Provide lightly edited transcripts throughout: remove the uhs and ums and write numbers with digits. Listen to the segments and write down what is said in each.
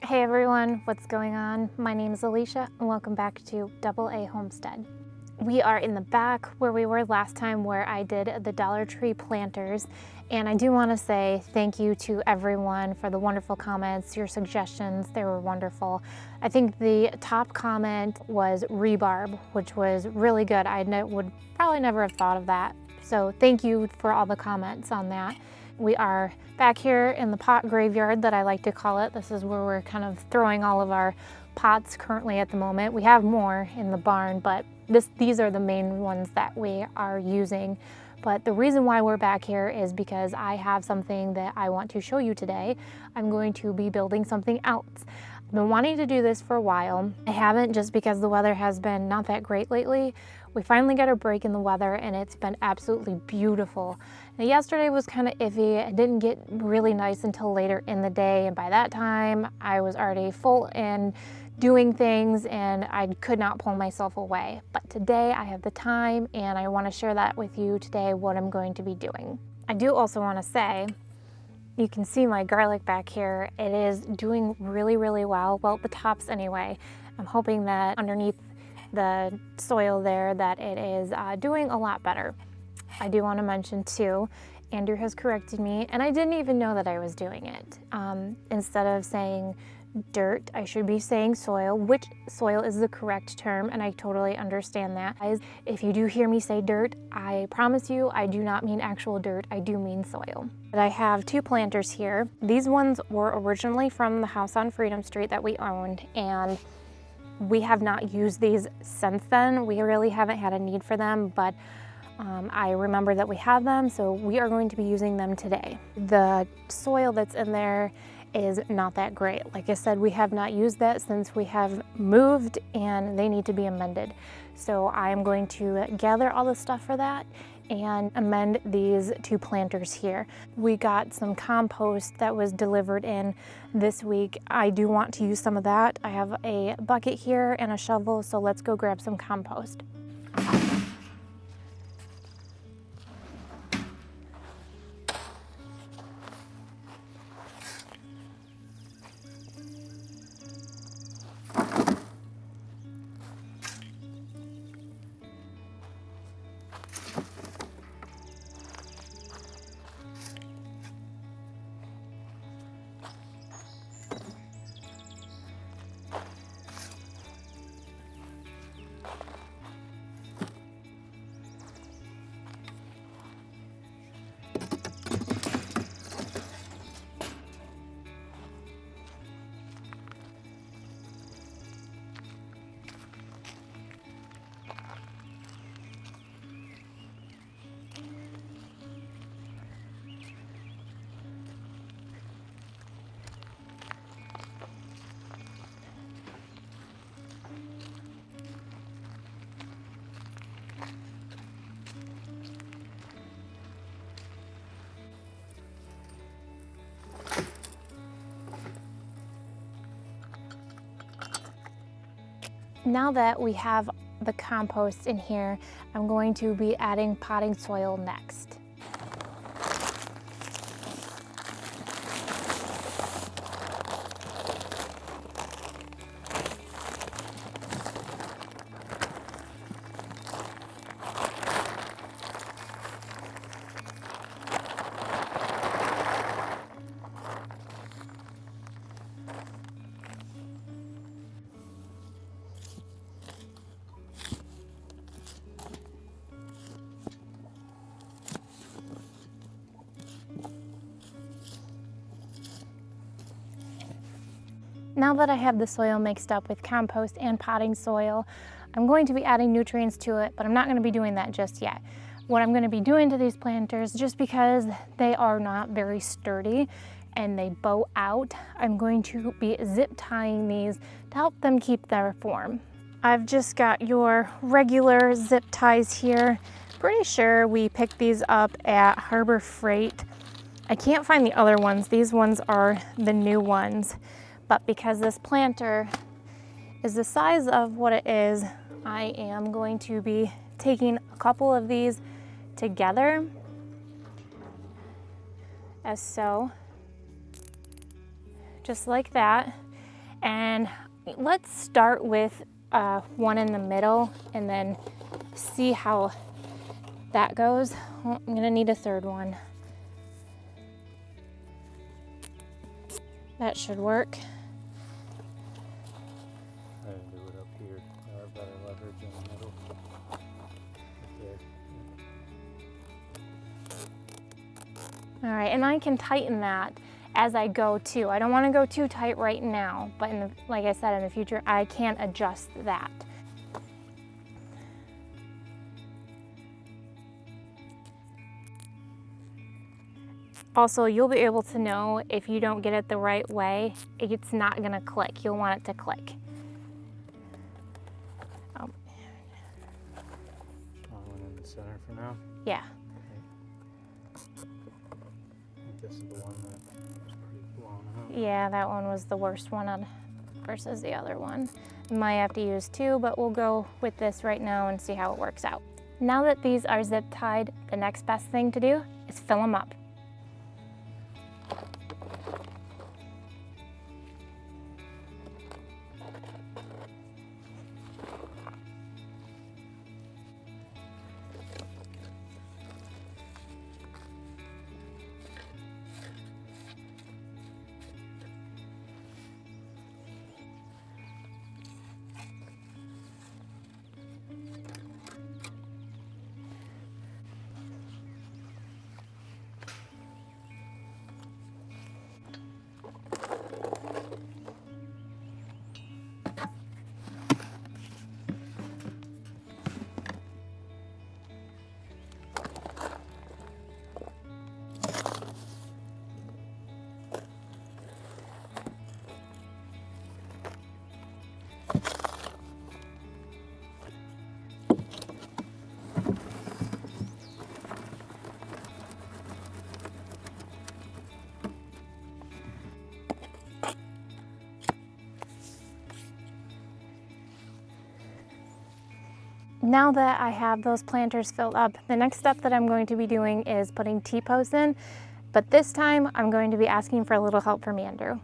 Hey everyone, what's going on? My name is Alicia and welcome back to Double A Homestead. We are in the back where we were last time where I did the Dollar Tree planters, and I do want to say thank you to everyone for the wonderful comments, your suggestions, they were wonderful. I think the top comment was rhubarb, which was really good. I would probably never have thought of that. So thank you for all the comments on that. We are back here in the pot graveyard that I like to call it. This is where we're kind of throwing all of our pots currently at the moment. We have more in the barn, but these are the main ones that we are using. But the reason why we're back here is because I have something that I want to show you today. I'm going to be building something else. I've been wanting to do this for a while. I haven't, just because the weather has been not that great lately. We finally got a break in the weather and it's been absolutely beautiful. Now, yesterday was kind of iffy. It didn't get really nice until later in the day, and by that time I was already full in doing things and I could not pull myself away. But today I have the time and I want to share that with you today, what I'm going to be doing. I do also want to say, you can see my garlic back here. It is doing really, really well. Well, the tops anyway. I'm hoping that underneath the soil there that it is doing a lot better. I do want to mention too, Andrew has corrected me and I didn't even know that I was doing it. Instead of saying dirt, I should be saying soil, which soil is the correct term, and I totally understand that. If you do hear me say dirt, I promise you I do not mean actual dirt, I do mean soil. But I have two planters here. These ones were originally from the house on Freedom Street that we owned, and we have not used these since then. We really haven't had a need for them, but I remember that we have them, so we are going to be using them today. The soil that's in there is not that great. Like I said, we have not used that since we have moved and they need to be amended. So I am going to gather all the stuff for that and amend these two planters here. We got some compost that was delivered in this week. I do want to use some of that. I have a bucket here and a shovel, so let's go grab some compost. Now that we have the compost in here, I'm going to be adding potting soil next. Now that I have the soil mixed up with compost and potting soil, I'm going to be adding nutrients to it, but I'm not going to be doing that just yet. What I'm going to be doing to these planters, just because they are not very sturdy and they bow out, I'm going to be zip tying these to help them keep their form. I've just got your regular zip ties here. Pretty sure we picked these up at Harbor Freight. I can't find the other ones. These ones are the new ones. But because this planter is the size of what it is, I am going to be taking a couple of these together, as so, just like that. And let's start with one in the middle and then see how that goes. Well, I'm gonna need a third one. That should work. I didn't do it up here. I have better leverage in the middle. Right there. All right, and I can tighten that as I go too. I don't want to go too tight right now, but like I said, in the future, I can adjust that. Also, you'll be able to know if you don't get it the right way, it's not gonna click. You'll want it to click. Oh. Strong one in the center for now. Yeah. I think this is the one that was pretty blown out. Yeah, that one was the worst one versus the other one. You might have to use two, but we'll go with this right now and see how it works out. Now that these are zip tied, the next best thing to do is fill them up. Now that I have those planters filled up, the next step that I'm going to be doing is putting T-posts in, but this time I'm going to be asking for a little help from Andrew.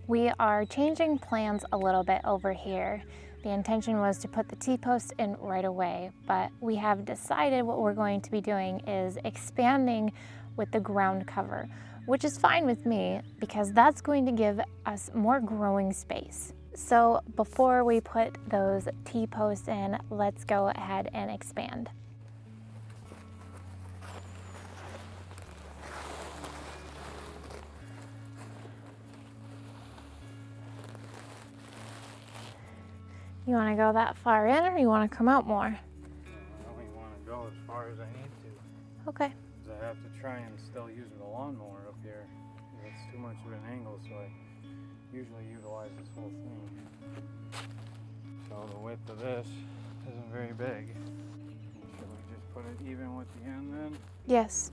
We are changing plans a little bit over here. The intention was to put the T-post in right away, but we have decided what we're going to be doing is expanding with the ground cover, which is fine with me because that's going to give us more growing space. So before we put those T-posts in, let's go ahead and expand. You want to go that far in or you want to come out more? I only want to go as far as I need to. Okay. Because I have to try and still use the lawnmower up here. It's too much of an angle, so I usually utilize this whole thing. So the width of this isn't very big. Should we just put it even with the end then? Yes.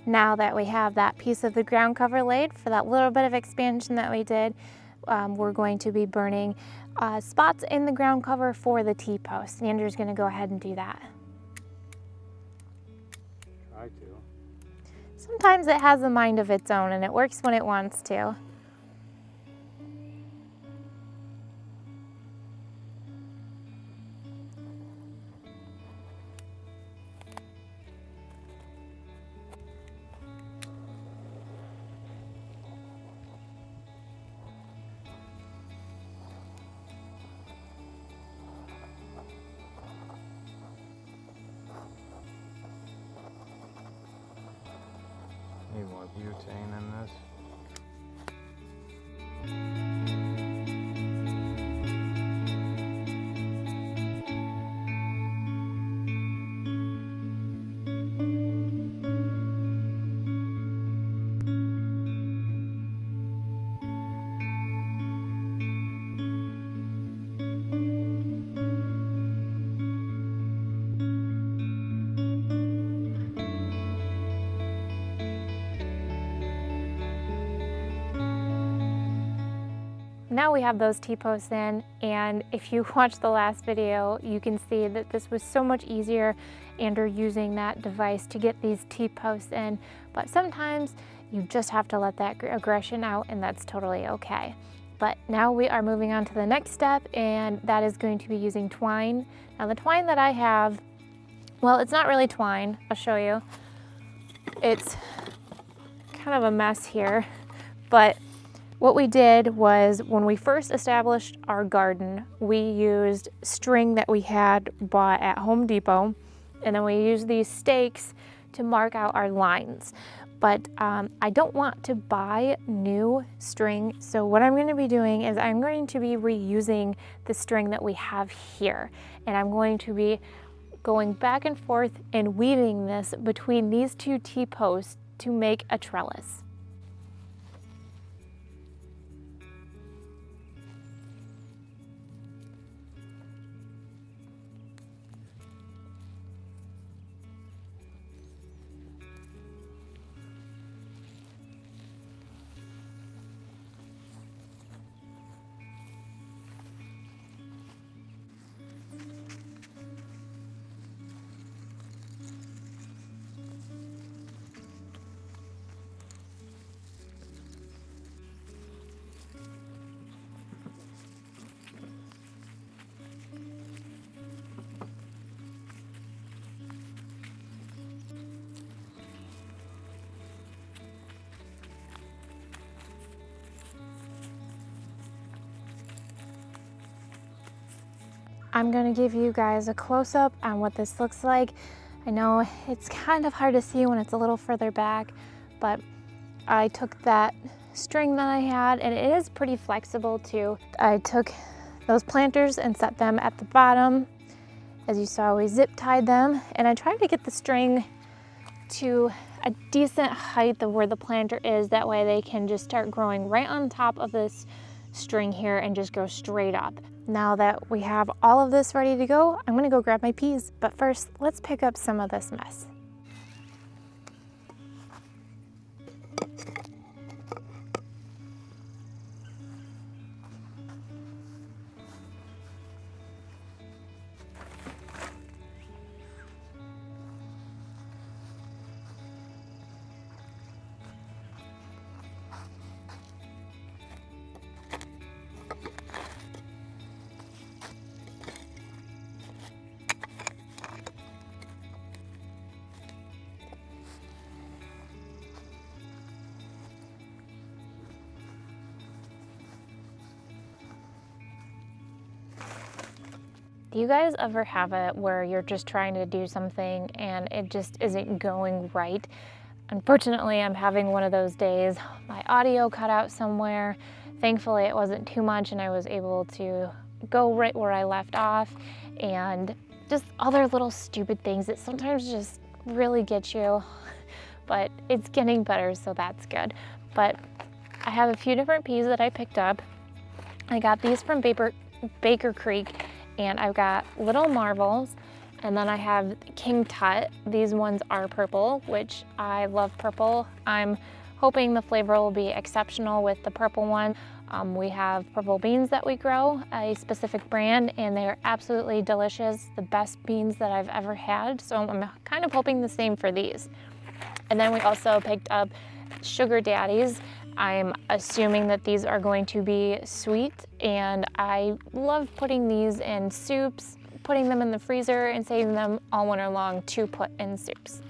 Now that we have that piece of the ground cover laid for that little bit of expansion that we did, we're going to be burning spots in the ground cover for the T-post. Andrew's going to go ahead and do that. Try to. Sometimes it has a mind of its own and it works when it wants to. Need more butane in this. now we have those T-posts in, and if you watch the last video, you can see that this was so much easier under using that device to get these T-posts in, but sometimes you just have to let that aggression out, and that's totally okay. But now we are moving on to the next step, and that is going to be using twine. Now the twine that I have, well, it's not really twine, I'll show you. It's kind of a mess here, but what we did was when we first established our garden, we used string that we had bought at Home Depot, and then we used these stakes to mark out our lines. But I don't want to buy new string, so what I'm going to be doing is I'm going to be reusing the string that we have here, and I'm going to be going back and forth and weaving this between these two T-posts to make a trellis. I'm going to give you guys a close-up on what this looks like. I know it's kind of hard to see when it's a little further back, but I took that string that I had, and it is pretty flexible too. I took those planters and set them at the bottom. As you saw, we zip tied them, and I tried to get the string to a decent height of where the planter is. That way they can just start growing right on top of this string here and just go straight up. Now that we have all of this ready to go, I'm gonna go grab my peas. But first, let's pick up some of this mess. Do you guys ever have it where you're just trying to do something and it just isn't going right? Unfortunately, I'm having one of those days. My audio cut out somewhere. Thankfully, it wasn't too much and I was able to go right where I left off, and just other little stupid things that sometimes just really get you, but it's getting better, so that's good. But I have a few different peas that I picked up. I got these from Baker Creek, and I've got Little Marvels, and then I have King Tut. These ones are purple, which I love purple. I'm hoping the flavor will be exceptional with the purple one. We have purple beans that we grow, a specific brand, and they're absolutely delicious, the best beans that I've ever had, so I'm kind of hoping the same for these. And then we also picked up Sugar Daddies. I'm assuming that these are going to be sweet, and I love putting these in soups, putting them in the freezer and saving them all winter long to put in soups.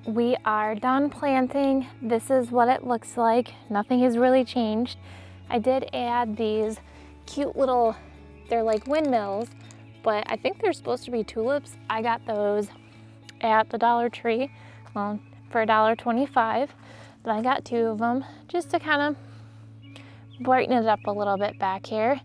We are done planting. This is what it looks like. Nothing has really changed. I did add these cute little, they're like windmills, but I think they're supposed to be tulips. I got those at the Dollar Tree, well, for $1.25. But I got 2 of them just to kind of brighten it up a little bit back here.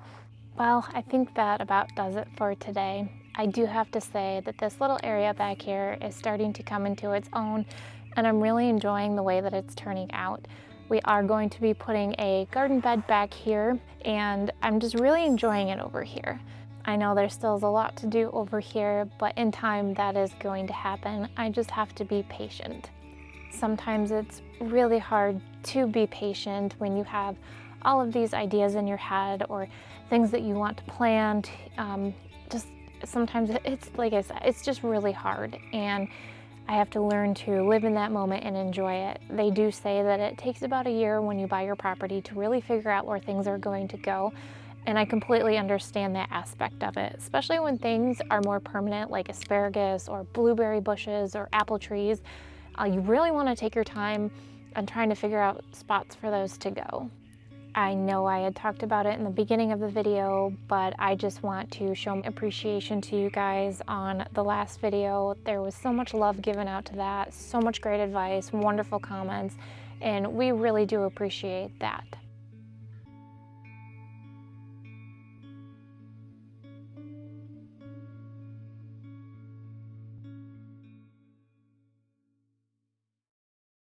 Well, I think that about does it for today. I do have to say that this little area back here is starting to come into its own, and I'm really enjoying the way that it's turning out. We are going to be putting a garden bed back here, and I'm just really enjoying it over here. I know there still is a lot to do over here, but in time that is going to happen. I just have to be patient. Sometimes it's really hard to be patient when you have all of these ideas in your head or things that you want to plant. Sometimes it's, like I said, it's just really hard, and I have to learn to live in that moment and enjoy it. They do say that it takes about a year when you buy your property to really figure out where things are going to go, and I completely understand that aspect of it, especially when things are more permanent like asparagus or blueberry bushes or apple trees. You really want to take your time on trying to figure out spots for those to go. I know I had talked about it in the beginning of the video, but I just want to show appreciation to you guys on the last video. There was so much love given out to that, so much great advice, wonderful comments, and we really do appreciate that.